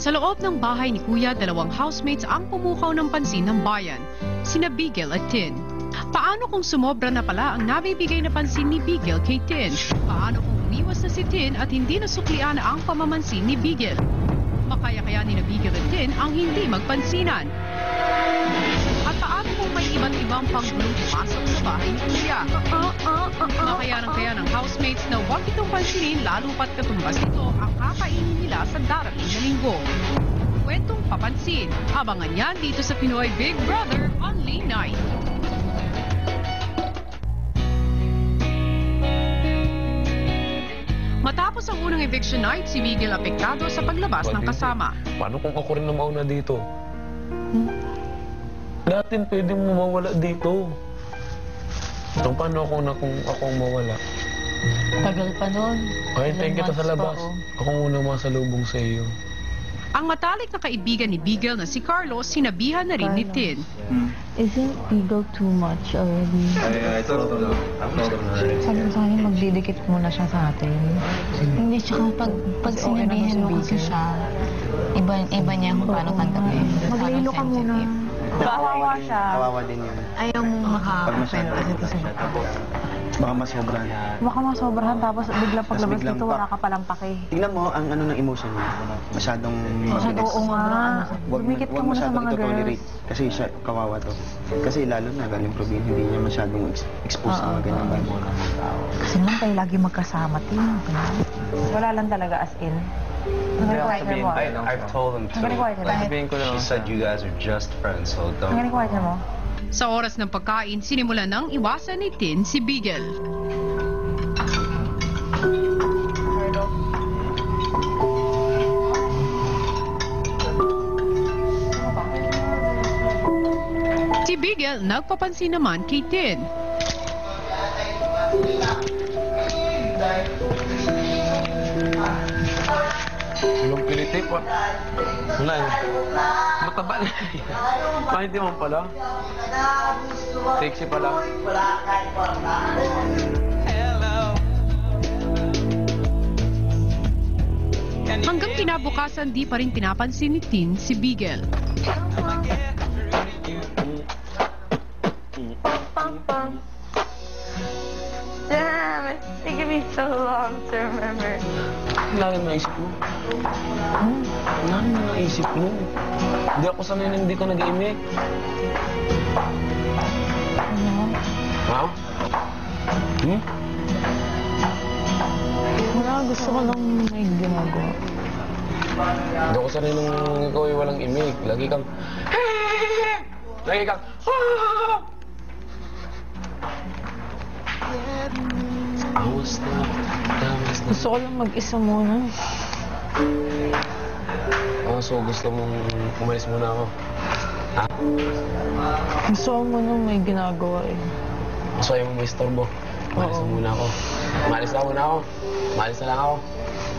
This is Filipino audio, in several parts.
Sa loob ng bahay ni Kuya, dalawang housemates ang pumukaw ng pansin ng bayan, sina Bigel at Tin. Paano kung sumobra na pala ang nabibigay na pansin ni Bigel kay Tin? Paano kung umiwas na si Tin at hindi nasuklian ang pamamansin ni Bigel? Makaya-kayanin na Bigel at Tin ang hindi magpansinan. At paano kung may iba't ibang panggulong pumasok sa bahay ni Kuya? Kaya ng housemates na huwag itong pansinin lalo pat katumbas ito ang kakainin nila sa darating na linggo. Kwentong papansin. Abangan yan dito sa Pinoy Big Brother Only Night. Matapos ang unang eviction night, si Miguel apektado sa paglabas ng kasama. Paano kung ako rin na mauna dito? Natin pwedeng mawala dito. Paano kung ako mawala? Tagal pa nun. Hintayin kita sa labas. Ako muna masalubong sa iyo. Ang matalik na kaibigan ni Bigel na si Carlos, sinabihan na rin ni Tin. Isn't Bigel too much already? Sabi mo sa akin, magdidikit muna siya sa atin. Hindi, tsaka pag sinabihan mo kasi siya, iba niya kung paano tanggapin. Maglilo ka muna. Kawawa siya. Kawawa din yun. Ayaw mong makakapenta dito sa Baka masobrahan. Baka masobrahan tapos bigla paglabas dito wala ka palang pake. Tingnan mo ang ano ng emotion niya. Masyadong mabilis. Oo nga. Dumikit ka muna sa mga girls. Kasi siya, kawawa to. Kasi lalo na galing probinsya, hindi niya masyadong expose sa mga ganyan bagay. Kasi naman kayo lagi magkasama, Tin. Wala lang talaga as in. I've told him to. She said you guys are just friends, so don't. Sa oras ng pagkain, sinimulan ng iwasan ni Tin si Bigel. Si Bigel nagpapansin naman kay Tin. Yung pilitip, wala yun. Mataba na yun. Hindi mo pala. Sexy pala. Hanggang kinabukasan, di pa rin pinapansin ni Tin si Bigel. Damn, it's taking me so long to remember. Lagi naisip mo. Lagi naisip mo. Hindi ako sanay na hindi ko nag-iimik. Ha? Wala, gusto ko lang may ginagawa. Hindi ako sanay nung ikaw ay walang imik. Lagi kang... Lagi kang... Gusto ko lang mag-isa muna. So gusto mong umalis muna ako? Ha? Gusto ko muna may ginagawa eh. Gusto ayaw mo may istorbo? Umalis na muna ako. Umalis na muna ako. Umalis na lang ako.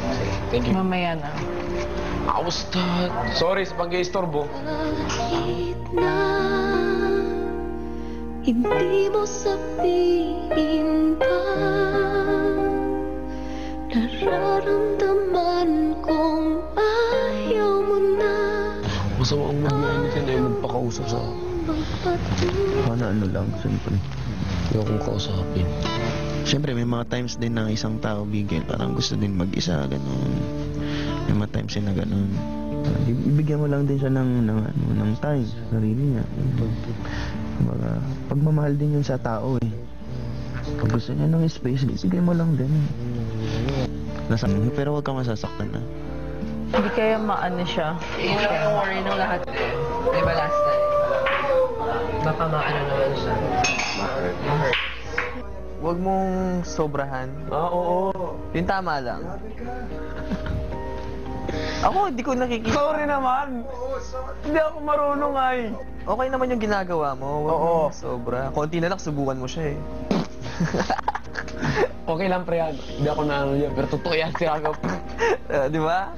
Sige, thank you. Mamaya na. Awasta. Sorry sa pag-i-istorbo. Kahit na hindi mo sabihin pa, nararamdaman kong ayaw mo na. Masama ang mag-iinit yan ay magpakausap sa... Ano lang, siyempre. Ayaw kong kausapin. Siyempre, may mga times din na isang tao, Bigel, parang gusto din mag-isa, gano'n. May mga times din na gano'n. Ibigyan mo lang din siya ng time sa sarili niya. Pagmamahal din yun sa tao eh. Pag gusto niya ng space, sige mo lang din. Pero huwag ka masasaktan na. Hindi kaya maano siya. Yun ang worry ng lahat eh. Di ba last time? Baka maano naman siya. Ma-hurt. Huwag mong sobrahan. Oo. Yung tama lang. Ako, hindi ko nakikita. Sorry naman. Hindi ako marunong ay. Okay naman yung ginagawa mo. Huwag mong sobra. Konti na lang, subukan mo siya eh. Okay lang, pre. Hindi ako na ano yan. Pero totoo yan, siragaw. Di ba?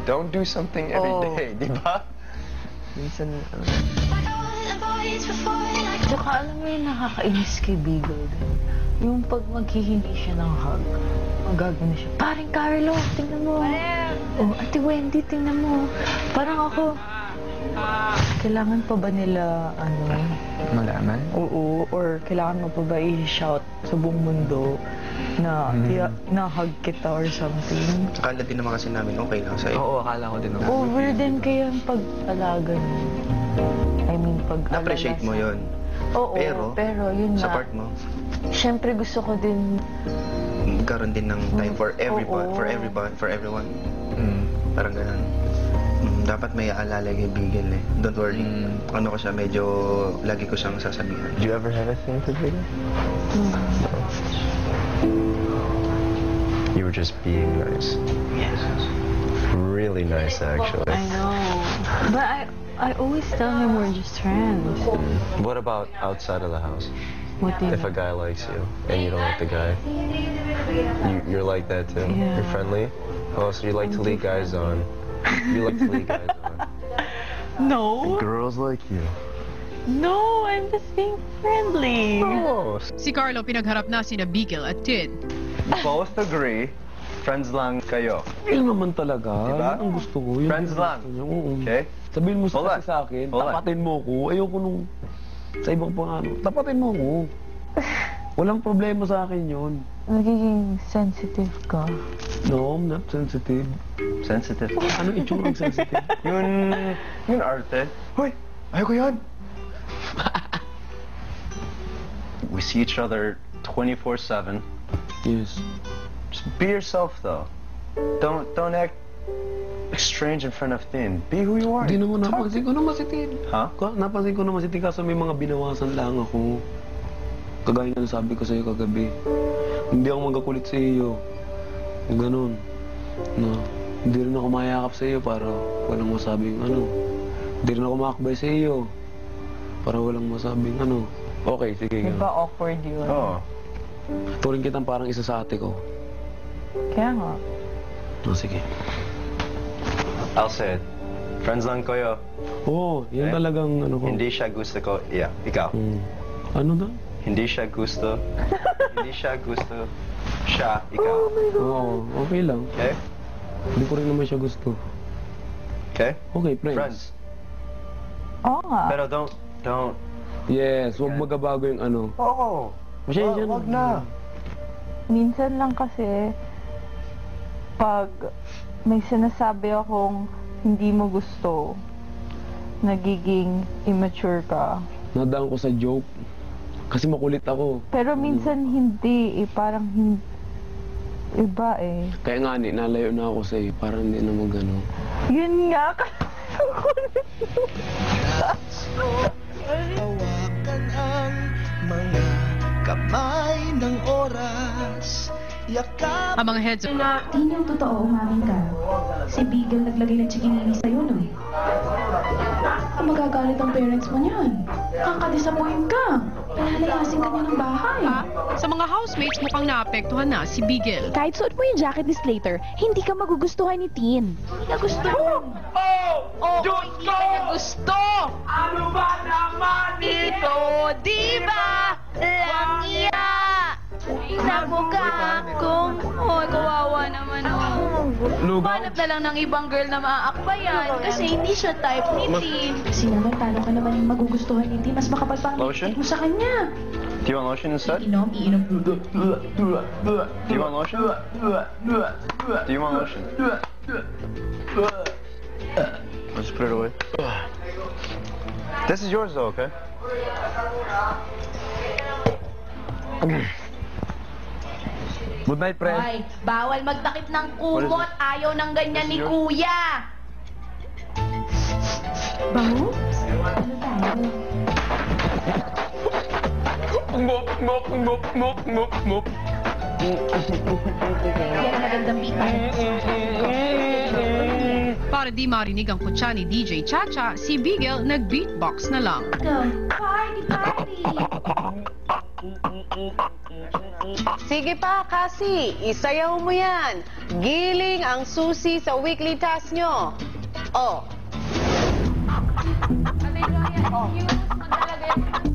Don't do something every day, di ba? Minsan, Tsaka alam mo yung nakakainis kay Bigel din. Yung pag maghihingi siya ng hug, magagano siya. Paring Carlo, tingnan mo. Oh, Ate Wendy, tingnan mo. Parang ako, kailangan pa ba nila, Malaman? Oo, or kailangan mo pa ba i-shout sa buong mundo na na-hug kita or something? Akala din naman kasi namin okay lang sa'yo. Oo, akala ko din naman. Over din kaya ang pag-alaga niyo. I mean, pag-alaga. Na-appreciate mo yun. Oo, pero yun sa na. part mo, Siyempre gusto ko din magkaroon din ng time for everyone, for everyone. Parang ganun. Dapat may aalala kay Bigel eh. Don't worry. Ano ko siya, medyo lagi ko siyang sasabihan. Do you ever have a thing for Bigel? You were just being nice. Yes. Really nice, actually. I know. But I always tell him we're just friends. What about outside of the house? What do you If a guy likes you and you don't like the guy, you're like that too? Yeah. You're friendly? Oh, so you like to lead guys on. You like to lead guys on. No. Girls like you. No, I'm just being friendly. Oh. Si Carlo pinagharap na sina Bigel at Tin. Both agree. Friends lang kayo. Yun naman talaga. Diba? Yun ang gusto ko. Yun Friends lang. Okay? Sabihin mo Hold on. sa akin, Hold on. tapatin mo ko. Ayoko nung sa ibang pangano. Tapatin mo ko. Walang problema sa akin yun. Nagiging sensitive ka. No, I'm not sensitive. Sensitive. Anong itsurang sensitive? Yun arte. Hoy! Ayoko yun! We see each other 24/7. Yes. Just be yourself, though. Don't act strange in front of Tin. Be who you are. Hindi naman napansin ko naman si Tin. Ha? Napansin ko naman si Tin kaso may mga binawasan lang ako. Kagaya na sabi ko sa'yo kagabi. Hindi ako magakulit sa iyo. Ganon. Na, hindi rin ako mayakap sa iyo para walang masabing ano. Hindi rin ako makakbay sa iyo para walang masabing ano. Okay, sige. Diba awkward yun? Oo. Turing kitang parang isa sa ate ko. Kaya nga. Sige. I'll say it. Friends lang kayo. Oo, yan talagang ano ko. Hindi siya gusto ko. Yeah, ikaw. Ano na? Hindi siya gusto. Hindi siya gusto. Siya, ikaw. Oo, okay lang. Okay? Hindi ko rin naman siya gusto. Okay? Okay, friends. Friends. Oo nga. Pero don't. Yes, huwag magabago yung ano. Oo. Masyadyan. Wag na. Minsan lang kasi, pag may sinasabi akong hindi mo gusto, nagiging immature ka. Nadaan ko sa joke. Kasi makulit ako. Pero minsan hindi eh, parang hindi. Iba eh. Kaya nga nalayo na ako sa'yo. Parang hindi na magano. Yun nga. Hawakan ang mga kamay ng oras. Yakap. Ang mga heads of... Di niyang totoo, umamin ka. Si Bigel naglagay ng chikinini sa'yo, no? Magagalit ang parents mo niyan. Kakadisappoint ka. Palalayasin ka niya ng bahay. Sa mga housemates, mukhang naapektuhan na si Bigel. Kahit suot mo yung jacket ni Slater, hindi ka magugustuhan ni Tin. Hindi ka gusto. Hindi ka niya gusto! Ano ba naman Ito, di ba? Langya! Sa mukha kong... Hoy, kawawa naman Hanap na lang ng ibang girl na maaakbayan kasi hindi siya type ni Tin. Kasi naman, talo ka naman yung magugustuhan ni Tin. Mas makapagpangit mo sa kanya. Do you want lotion instead? Iinom. Do you want lotion? Do you want lotion? Let's put it away. This is yours though, okay? Good night, friend. Ay, bawal magtakip ng kumot. Ayaw ng ganyan ni Kuya. Bango? Ano tayo? Mop. Yan ang magandang bitan. Para di marinig ang kutsa ni DJ Chacha, si Bigel nag-beatbox na lang. Party! Sige pa, Cassie. Isayaw mo yan. Giling ang susi sa weekly task nyo. Oh. Yung maglalagay Bakit?